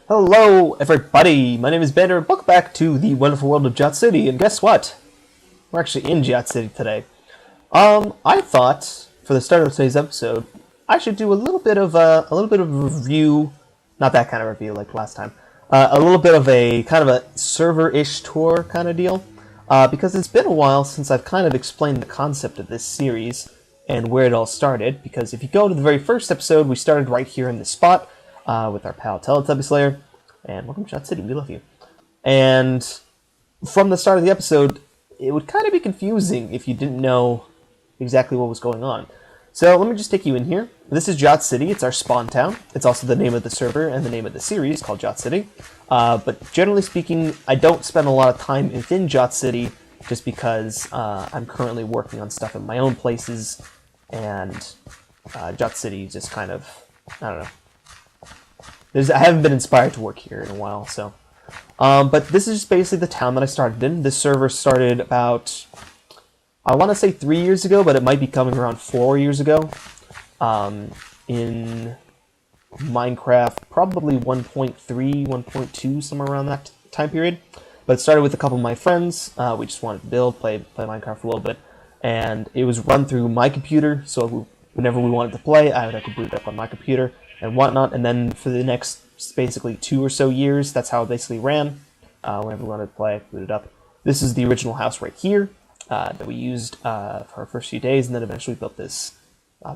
Hello, everybody! My name is Banner, and welcome back to the wonderful world of Jot City, and guess what? We're actually in Jot City today. I thought, for the start of today's episode, I should do a little bit of a review, not that kind of review like last time, a little bit of a kind of a server-ish tour kind of deal, because it's been a while since I've kind of explained the concept of this series and where it all started, because if you go to the very first episode, we started right here in this spot, with our pal Teletubby Slayer, and welcome to Jot City, we love you. And from the start of the episode, it would kind of be confusing if you didn't know exactly what was going on. So let me just take you in here. This is Jot City, it's our spawn town. It's also the name of the server and the name of the series called Jot City. But generally speaking, I don't spend a lot of time within Jot City just because I'm currently working on stuff in my own places, and Jot City just kind of, I don't know. I haven't been inspired to work here in a while, so. But this is just basically the town that I started in. This server started about, I want to say 3 years ago, but it might be coming around 4 years ago. In Minecraft, probably 1.3, 1.2, somewhere around that time period. But it started with a couple of my friends. We just wanted to build, play Minecraft a little bit. And it was run through my computer, so whenever we wanted to play, I could boot it up on my computer and whatnot, and then for the next basically 2 or so years, that's how it basically ran. Whenever we wanted to play, boot it up. This is the original house right here that we used for our first few days, and then eventually built this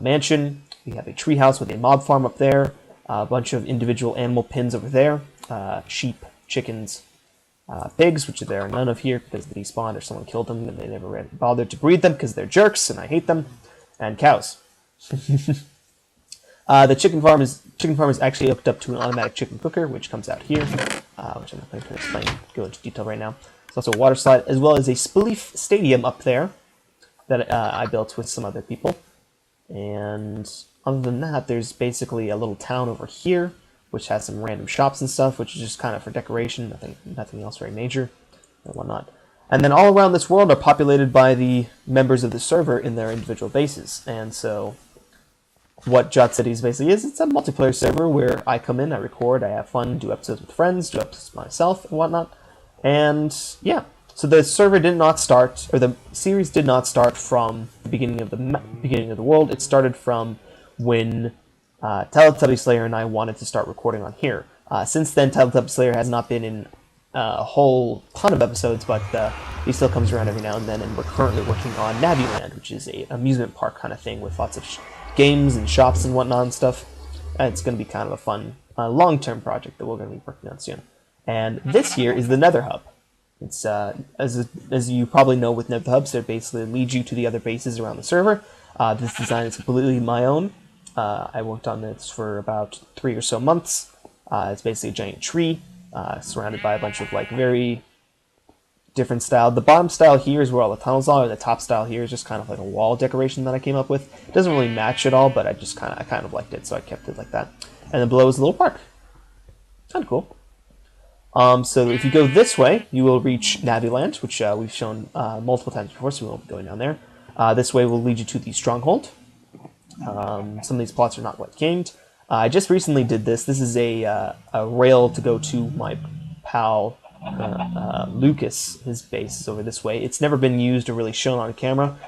mansion. We have a tree house with a mob farm up there, a bunch of individual animal pins over there, sheep, chickens, pigs, which there are none of here because they despawned or someone killed them and they never bothered to breed them because they're jerks and I hate them, and cows. The chicken farm is actually hooked up to an automatic chicken cooker, which comes out here, which I'm not going to go into detail right now. There's also a water slide, as well as a Spleef Stadium up there that I built with some other people. And other than that, there's basically a little town over here, which has some random shops and stuff, which is just kind of for decoration, nothing else very major, and whatnot. And then all around this world are populated by the members of the server in their individual bases, and so what Jot City basically is, it's a multiplayer server where I come in, I record, I have fun, do episodes with friends, do episodes myself, and whatnot. And yeah, so the server did not start, or the series did not start from the beginning of the world. It started from when Teletubby Slayer and I wanted to start recording on here. Since then, Teletubby Slayer has not been in a whole ton of episodes, but he still comes around every now and then, and we're currently working on Naviland, which is an amusement park kind of thing with lots of games and shops and whatnot and stuff. And it's going to be kind of a fun long-term project that we're going to be working on soon. And this here is the Nether Hub. It's as you probably know with Nether Hubs, they basically lead you to the other bases around the server. This design is completely my own. I worked on this for about 3 or so months. It's basically a giant tree surrounded by a bunch of like very different style. The bottom style here is where all the tunnels are, and the top style here is just kind of like a wall decoration that I came up with. It doesn't really match at all, but I kind of liked it, so I kept it like that. And then below is a little park. Kind of cool. So if you go this way, you will reach Naviland, which we've shown multiple times before, so we won't be going down there. This way will lead you to the Stronghold. Some of these plots are not quite gained. I just recently did this. This is a rail to go to my pal Lucas. His base is over this way. It's never been used or really shown on camera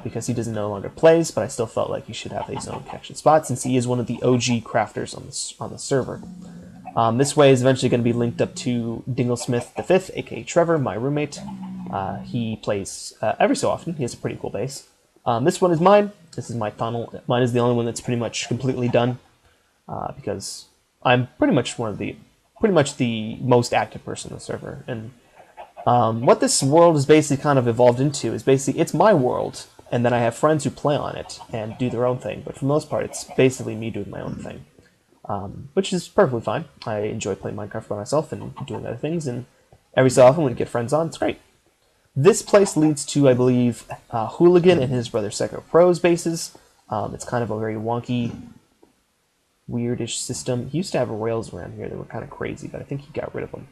because he doesn't no longer plays, but I still felt like he should have his own connection spot since he is one of the OG crafters on the server. This way is eventually going to be linked up to Dinglesmith V, aka Trevor, my roommate. He plays every so often. He has a pretty cool base. This one is mine. This is my tunnel. Mine is the only one that's pretty much completely done because I'm pretty much the most active person on the server. And what this world is basically kind of evolved into is basically it's my world, and then I have friends who play on it and do their own thing. But for the most part, it's basically me doing my own thing. Which is perfectly fine. I enjoy playing Minecraft by myself and doing other things, and every so often when you get friends on, it's great. This place leads to, I believe, Hooligan and his brother Secco Pro's bases. It's kind of a very wonky, weirdish system. He used to have rails around here that were kind of crazy, but I think he got rid of them.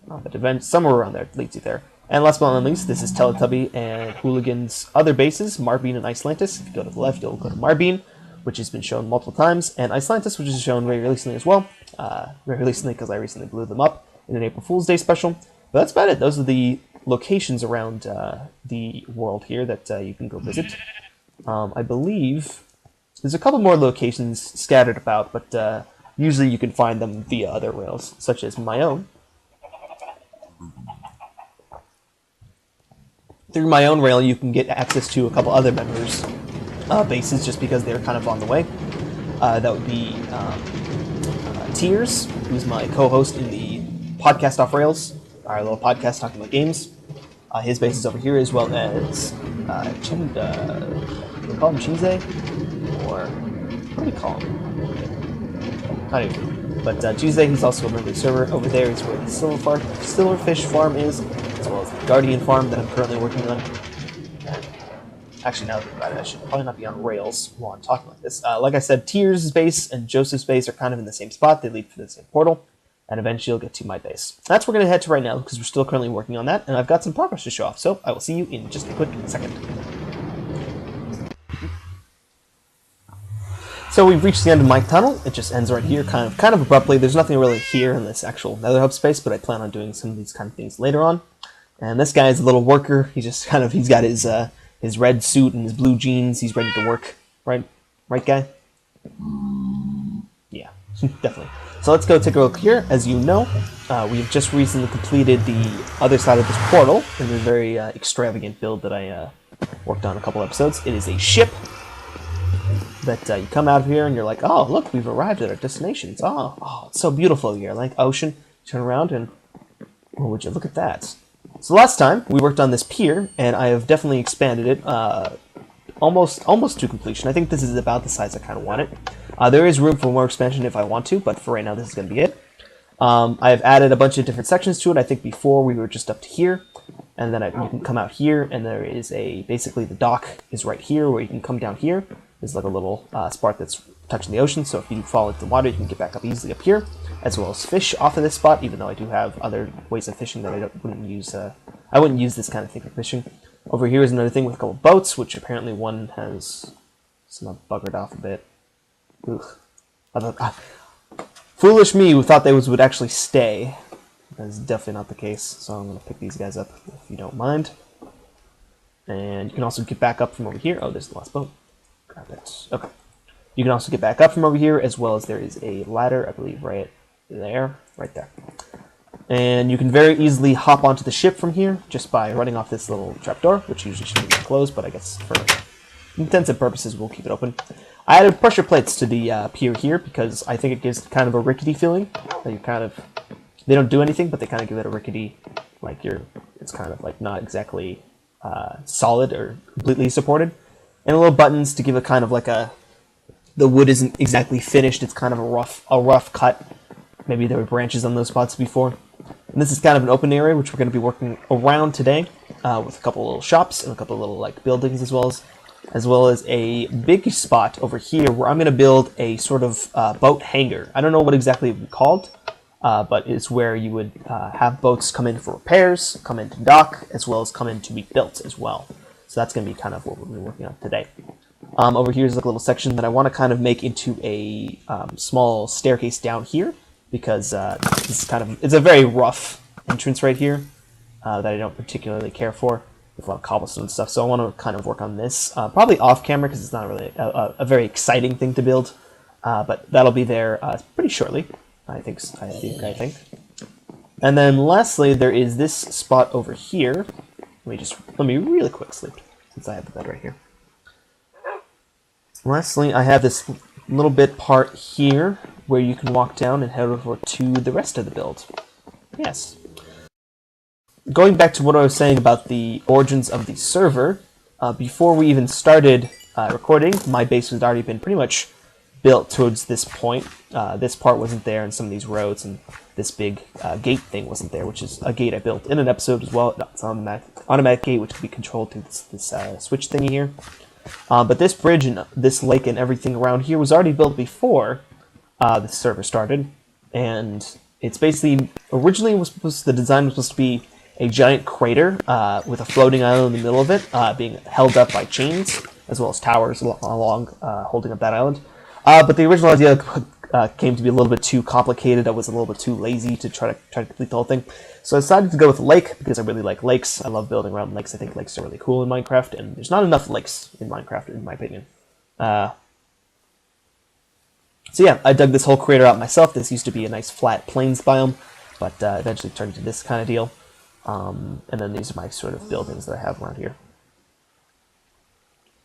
But somewhere around there leads you there. And last but not least, this is Teletubby and Hooligan's other bases, Marbean and Icelantis. If you go to the left, you'll go to Marbean, which has been shown multiple times, and Icelantis, which is shown very recently as well. Very recently, because I recently blew them up in an April Fool's Day special. But that's about it. Those are the locations around the world here that you can go visit. I believe there's a couple more locations scattered about, but usually you can find them via other rails, such as my own. Through my own rail, you can get access to a couple other members' bases just because they're kind of on the way. That would be Tears, who's my co-host in the podcast Off Rails, our little podcast talking about games. His base is over here, as well as do we call him Cheese? Or what do we call him? Not even. But Cheese, he's also a member of the server. Over there is where the Silverfish farm is, as well as the Guardian farm that I'm currently working on. Actually, now that I think about it, I should probably not be on Rails while I'm talking like this. Like I said, Tears' base and Joseph's base are kind of in the same spot. They lead to the same portal, and eventually you'll get to my base. That's where we're going to head to right now, because we're still currently working on that, and I've got some progress to show off, so I will see you in just a quick second. So we've reached the end of my tunnel. It just ends right here, kind of abruptly. There's nothing really here in this actual Nether Hub space, but I plan on doing some of these kind of things later on. And this guy is a little worker. He's just he's got his red suit and his blue jeans. He's ready to work, right? Right, guy? Yeah, definitely. So let's go take a look here. As you know, we've just recently completed the other side of this portal in a very extravagant build that I worked on a couple episodes. It is a ship that you come out of here and you're like, oh, look, we've arrived at our destinations. Oh, it's so beautiful here. Like ocean. Turn around and, oh, would you look at that? So last time we worked on this pier, and I have definitely expanded it almost to completion. I think this is about the size I kind of want it. There is room for more expansion if I want to, but for right now this is going to be it. I have added a bunch of different sections to it. I think before we were just up to here, and then you can come out here, and there is basically the dock is right here where you can come down here. There's like a little spot that's touching the ocean, so if you fall into the water, you can get back up easily up here, as well as fish off of this spot, even though I do have other ways of fishing that I wouldn't use. I wouldn't use this kind of thing for fishing. Over here is another thing with a couple boats, which apparently one has some buggered off a bit. Ugh. Foolish me who thought they would actually stay. That is definitely not the case, so I'm going to pick these guys up if you don't mind. And you can also get back up from over here. Oh, there's the last boat. Grab it. Okay. You can also get back up from over here, as well as there is a ladder, I believe, right there. And you can very easily hop onto the ship from here just by running off this little trapdoor, which usually should be closed, but I guess for intensive purposes, we'll keep it open. I added pressure plates to the pier here because I think it gives kind of a rickety feeling. They don't do anything, but they kind of give it a rickety, it's kind of like not exactly solid or completely supported. And little buttons to give it kind of like the wood isn't exactly finished. It's kind of a rough cut. Maybe there were branches on those spots before. And this is kind of an open area, which we're going to be working around today with a couple little shops and a couple little buildings as well as a big spot over here where I'm going to build a sort of boat hangar. I don't know what exactly it would be called, but it's where you would have boats come in for repairs, come in to dock, as well as come in to be built as well. So that's going to be kind of what we're going to be working on today. Over here is like a little section that I want to kind of make into a small staircase down here, because this is it's a very rough entrance right here that I don't particularly care for, with a lot of cobblestone stuff. So I want to kind of work on this, probably off camera, because it's not really a very exciting thing to build, but that'll be there pretty shortly. I think. And then lastly, there is this spot over here. Let me really quick sleep, since I have the bed right here. Lastly, I have this little bit part here where you can walk down and head over to the rest of the build. Yes. Going back to what I was saying about the origins of the server, before we even started recording, my base had already been pretty much built towards this point. This part wasn't there, and some of these roads and this big gate thing wasn't there, which is a gate I built in an episode as well. It's an automatic gate, which can be controlled through this switch thingy here. But this bridge and this lake and everything around here was already built before the server started, and it's basically originally the design was supposed to be a giant crater with a floating island in the middle of it, being held up by chains as well as towers along holding up that island. But the original idea came to be a little bit too complicated. I was a little bit too lazy to try to complete the whole thing. So I decided to go with a lake because I really like lakes. I love building around lakes. I think lakes are really cool in Minecraft, and there's not enough lakes in Minecraft, in my opinion. So yeah, I dug this whole crater out myself. This used to be a nice flat plains biome, but eventually turned into this kind of deal. And then these are my sort of buildings that I have around here.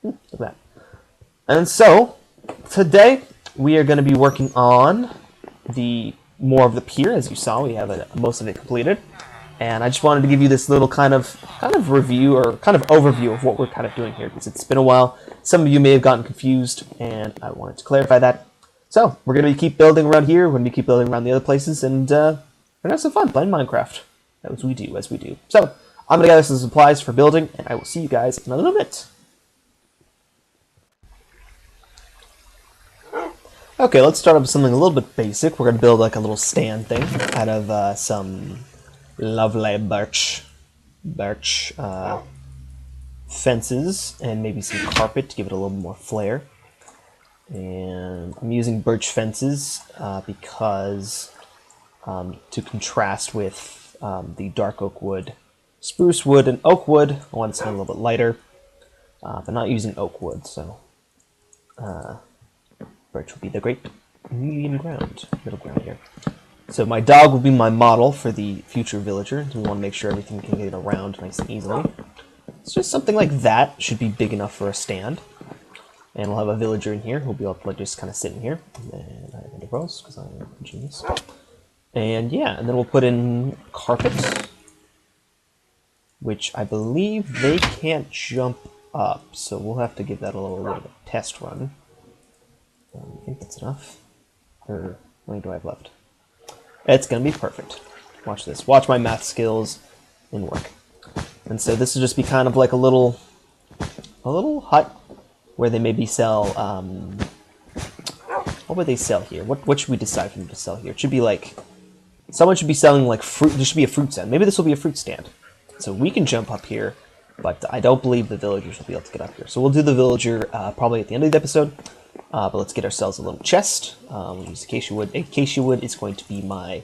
Look at that. And so, today we are going to be working on more of the pier. As you saw, we have most of it completed. And I just wanted to give you this little kind of review or kind of overview of what we're kind of doing here, because it's been a while. Some of you may have gotten confused, and I wanted to clarify that. So, we're going to keep building around here, we're going to keep building around the other places, and we're going to have some fun playing Minecraft. As we do. So, I'm going to gather some supplies for building, and I will see you guys in a little bit. Okay, let's start off with something a little bit basic. We're going to build like a little stand thing out of some lovely birch fences, and maybe some carpet to give it a little more flair. And I'm using birch fences because to contrast with the dark oak wood, spruce wood, and oak wood. I want something a little bit lighter, but not using oak wood, so birch will be the great middle ground here. So my dog will be my model for the future villager. We want to make sure everything can get around nice and easily. It's just something like that should be big enough for a stand. And we'll have a villager in here who'll be able to just kind of sit in here. And I have under rows because I'm a genius. And yeah, and then we'll put in carpet, which I believe they can't jump up, so we'll have to give that a little bit of a test run. I think that's enough. Or how many do I have left? It's gonna be perfect. Watch this. Watch my math skills in work. And so this will just be kind of like a little hut where they maybe sell. What would they sell here? What should we decide for them to sell here? It should be like someone should be selling like fruit. There should be a fruit stand. Maybe this will be a fruit stand. So we can jump up here, but I don't believe the villagers will be able to get up here. So we'll do the villager probably at the end of the episode. But let's get ourselves a little chest. We'll use acacia wood. Acacia wood is going to be my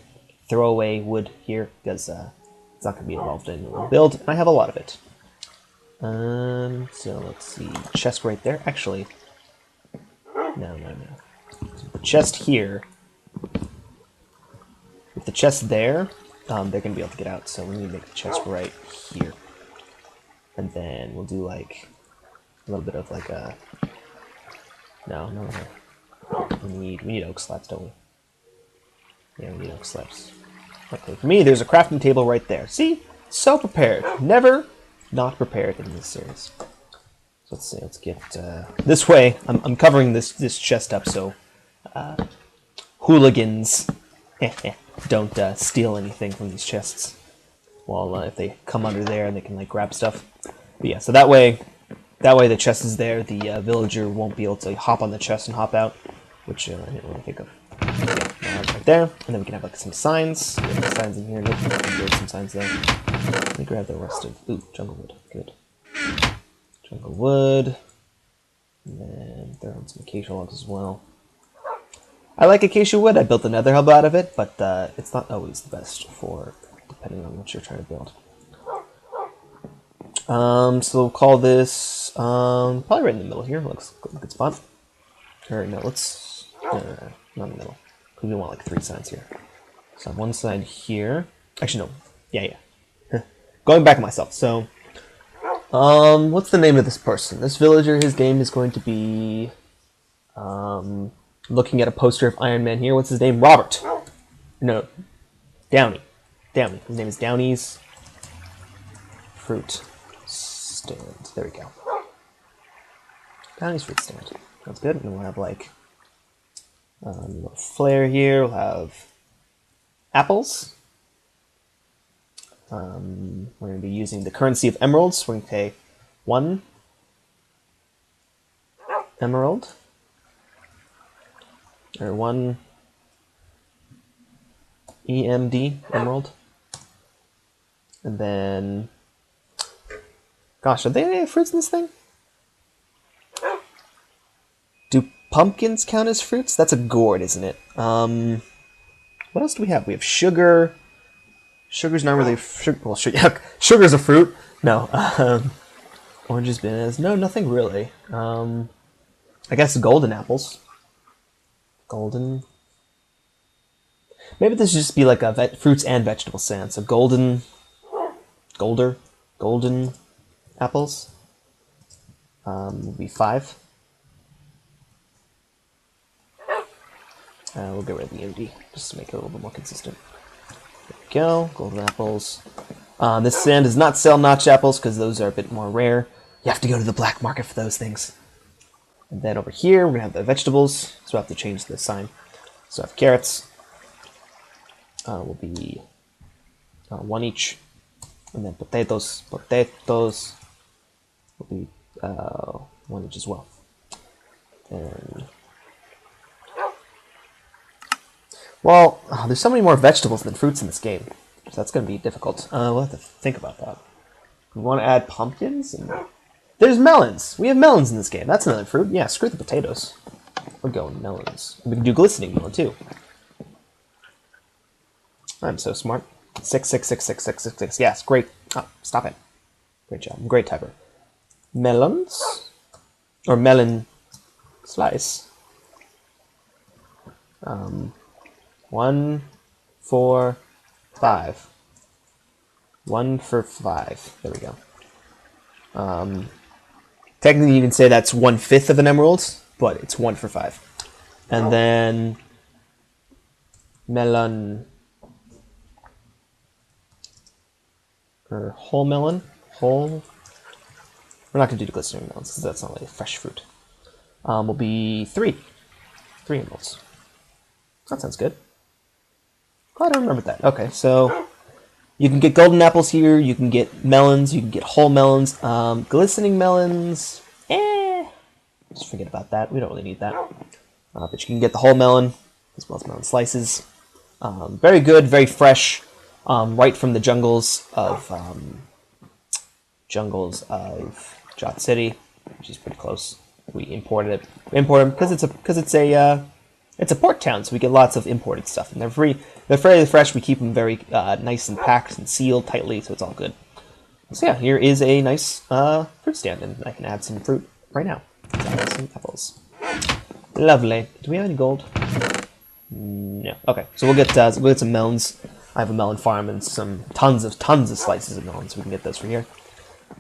throwaway wood here because it's not going to be involved in the build. And I have a lot of it. So let's see. Chest right there. Actually, no. So the chest here. With the chest there, they're going to be able to get out. So we need to make the chest right here. And then we'll do like a little bit of like a... No. We need oak slabs, don't we? Yeah, we need oak slabs. Okay, for me, there's a crafting table right there. See? So prepared. Never not prepared in this series. So let's see, let's get... this way, I'm covering this chest up so hooligans don't steal anything from these chests. Well, if they come under there and they can like grab stuff. But yeah, so that way the chest is there, the villager won't be able to hop on the chest and hop out, which I didn't really think of. Yeah, right there, and then we can have like some signs. We have signs in here. Nope, we can build some signs there. Let me grab the rest of... Ooh, jungle wood. Good. Jungle wood. And then throw in some acacia logs as well. I like acacia wood. I built another hub out of it, but it's not always the best for depending on what you're trying to build. So we'll call this probably right in the middle here. Looks like a good spot. Or no, let's not in the middle because we want like 3 sides here. So on one side here. Actually, no. Yeah. Going back to myself. So, what's the name of this person? This villager. His name is going to be. Looking at a poster of Iron Man here. What's his name? Robert. No, Downey. His name is Downey's Fruit Stand. There we go. Downey's Fruit Stand. That's good. And we'll have like a little flare here. We'll have apples. We're going to be using the currency of emeralds. We're going to pay 1 emerald. Or 1 EMD, emerald. And then... Gosh, are there any fruits in this thing? pumpkins count as fruits? That's a gourd, isn't it? What else do we have? We have sugar. Sugar's not really well. Sugar's a fruit. No. Oranges, bananas. No, nothing really. I guess golden apples. Golden. Maybe this should just be like a fruits and vegetable sand. So golden apples. Will be 5. We'll get rid of the MD just to make it a little bit more consistent. There we go. Golden apples. This sand does not sell notch apples because those are a bit more rare. You have to go to the black market for those things. And then over here, we're going to have the vegetables. So I have to change the sign. So I have carrots. Will be 1 each. And then potatoes. Potatoes will be 1 each as well. And well, there's so many more vegetables than fruits in this game. So that's going to be difficult. We'll have to think about that. We want to add pumpkins? And there's melons! We have melons in this game. That's another fruit. Yeah, screw the potatoes. We're going melons. We can do glistening melon, too. I'm so smart. 6, 6, 6, 6, 6, 6, 6. Yes, great. Oh, stop it. Great job. Great typer. Melons? Or melon slice. 1, 4, 5. 1 for 5. There we go. Technically, you can say that's 1/5 of an emerald, but it's 1 for 5. And then melon, or whole melon, whole. We're not gonna do the glistening melons because that's not really a fresh fruit. Will be 3 emeralds. That sounds good. Glad I remembered that. Okay, so you can get golden apples here, you can get melons, you can get whole melons. Glistening melons, just forget about that. We don't really need that. But you can get the whole melon, as well as melon slices. Very good, very fresh, right from the jungles of Jot City, which is pretty close. We imported it. We imported them because it's a port town, so we get lots of imported stuff, and they're free. They're fairly fresh. We keep them very nice and packed and sealed tightly, so it's all good. So yeah, here is a nice fruit stand, and I can add some fruit right now. Some apples. Lovely. Do we have any gold? No. Okay, so we'll get some melons. I have a melon farm and some tons of slices of melons. So we can get those from here.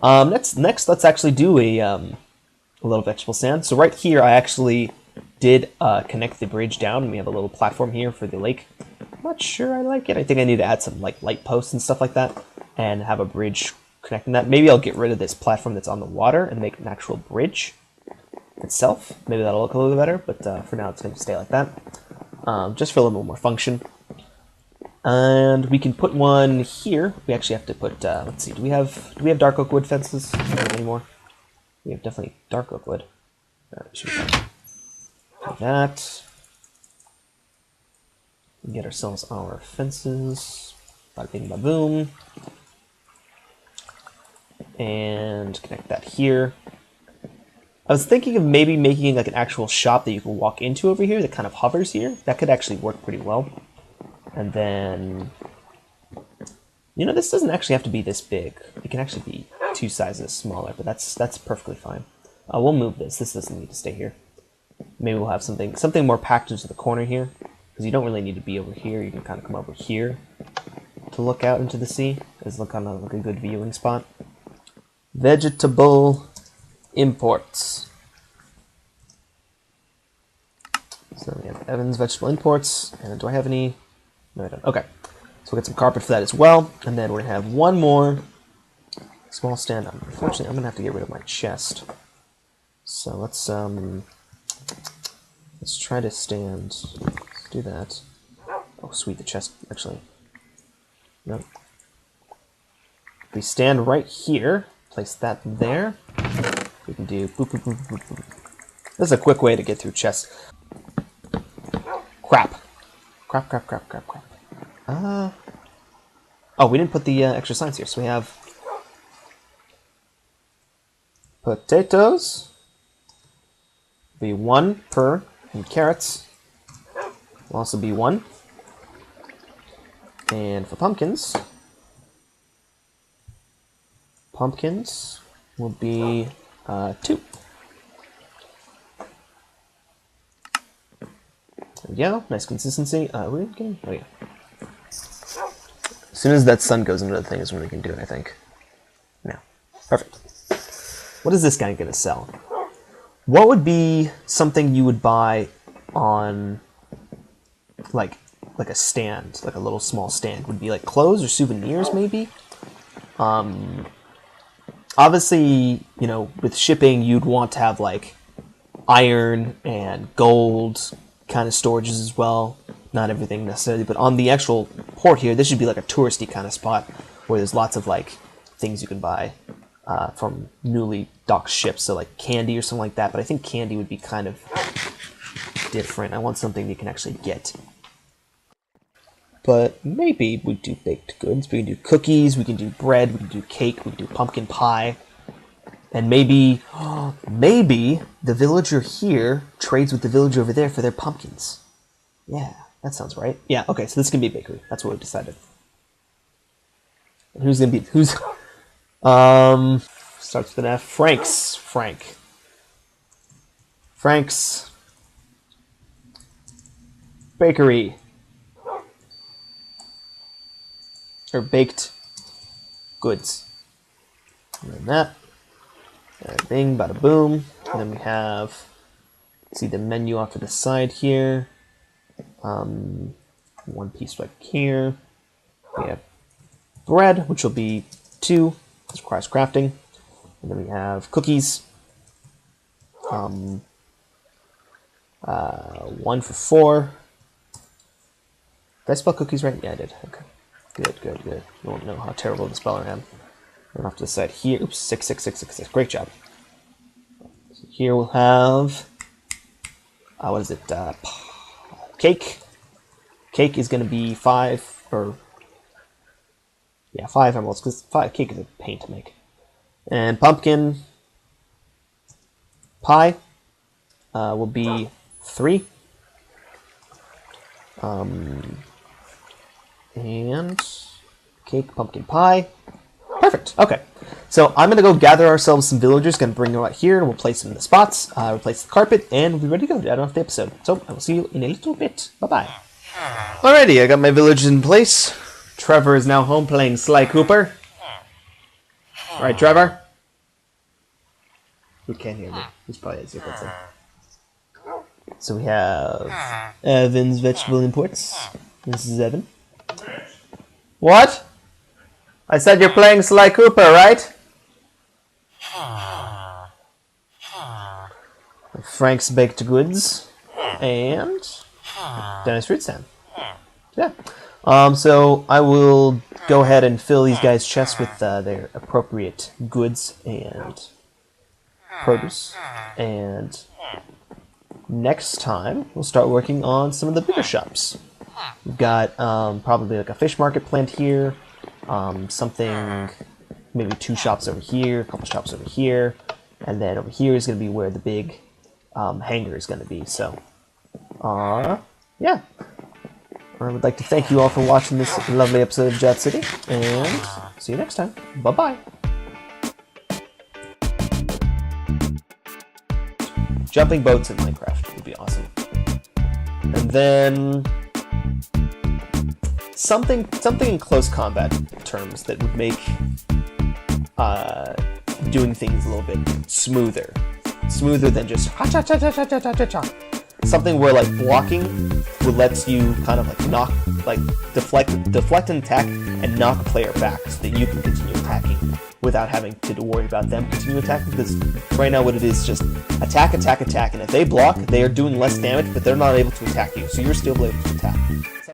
Next, let's actually do a little vegetable stand. So right here, I actually did connect the bridge down, and we have a little platform here for the lake. I'm not sure I like it. I think I need to add some like light posts and stuff like that, and have a bridge connecting that. Maybe I'll get rid of this platform that's on the water and make an actual bridge itself. Maybe that'll look a little bit better, but for now it's going to stay like that, just for a little bit more function. And we can put one here. We actually have to put. Let's see. Do we have dark oak wood fences anymore? We have definitely dark oak wood. Should be fine. Do that. Get ourselves our fences. Bada bing, bada boom. And connect that here. I was thinking of maybe making like an actual shop that you can walk into over here that kind of hovers here. That could actually work pretty well. And then, you know, this doesn't actually have to be this big. It can actually be 2 sizes smaller, but that's perfectly fine. We'll move this. This doesn't need to stay here. Maybe we'll have something more packed into the corner here, because you don't really need to be over here. You can kind of come over here to look out into the sea. It's kind of like a good viewing spot. Vegetable imports. So we have Evan's vegetable imports, and do I have any? No, I don't. Okay, so we'll get some carpet for that as well, and then we're gonna have one more small stand. Unfortunately, I'm gonna have to get rid of my chest. So let's try to stand. Let's do that. Oh, sweet, the chest actually. No. If we stand right here, place that there. We can do boop, boop, boop, boop, boop. This is a quick way to get through chests. Crap. Crap, crap, crap, crap, crap. Oh, we didn't put the extra signs here, so we have potatoes, Be 1 per, and carrots will also be 1. And for pumpkins will be 2. There we go, nice consistency. We're getting, oh yeah. As soon as that sun goes into the thing is when we can do it, I think. Now, perfect. What is this guy gonna sell? What would be something you would buy on, like a stand, like a little small stand? Would be like clothes or souvenirs, maybe? Obviously, you know, with shipping, you'd want to have like iron and gold kind of storages as well. Not everything necessarily, but on the actual port here, this should be like a touristy kind of spot where there's lots of like things you can buy from newly docked ships, so like candy or something like that. But I think candy would be kind of different. I want something you can actually get. But maybe we do baked goods. We can do cookies, we can do bread, we can do cake, we can do pumpkin pie. And maybe, maybe the villager here trades with the villager over there for their pumpkins. Yeah, that sounds right. Yeah, okay, so this can be a bakery. That's what we've decided. And who's gonna be, starts with an F. Frank's Bakery. Or baked goods. And then that. Bing, bada boom. And then we have, see the menu off to the side here. One piece right here. We have bread, which will be 2. This requires crafting. And then we have cookies. 1 for 4. Did I spell cookies right? Yeah, I did. Okay. Good. You won't know how terrible the speller I am. And off to the side here. Oops, 6, 6, 6, 6, 6. Great job. So here we'll have, what is it? Cake. Cake is going to be 5, or, yeah, 5 emeralds, because cake is a pain to make. And pumpkin pie will be 3. And cake, pumpkin pie. Perfect. Okay. So I'm going to go gather ourselves some villagers, going to bring them out here, and we'll place them in the spots, replace the carpet, and we'll be ready to go to add off the episode. So I will see you in a little bit. Bye-bye. Alrighty, I got my villagers in place. Trevor is now home playing Sly Cooper. Alright, Trevor? Who can't hear me? He's probably at 0%. So we have Evan's vegetable imports. This is Evan. What? I said you're playing Sly Cooper, right? Frank's baked goods. And Dennis fruit stand. Yeah. So I will go ahead and fill these guys' chests with their appropriate goods and produce. And next time, we'll start working on some of the bigger shops. We've got probably like a fish market planned here, something, maybe 2 shops over here, a couple shops over here, and then over here is going to be where the big hangar is going to be. So, yeah. I would like to thank you all for watching this lovely episode of Jot City, and see you next time. Bye-bye. Jumping boats in Minecraft would be awesome. And then something in close combat terms that would make doing things a little bit smoother than just ha-cha-cha-cha-cha-cha-cha-cha. Something where like blocking would let you kind of like deflect an attack and knock a player back so that you can continue attacking without having to worry about them continue attacking, because right now what it is just attack, and if they block, they are doing less damage, but they're not able to attack you, so you're still able to attack.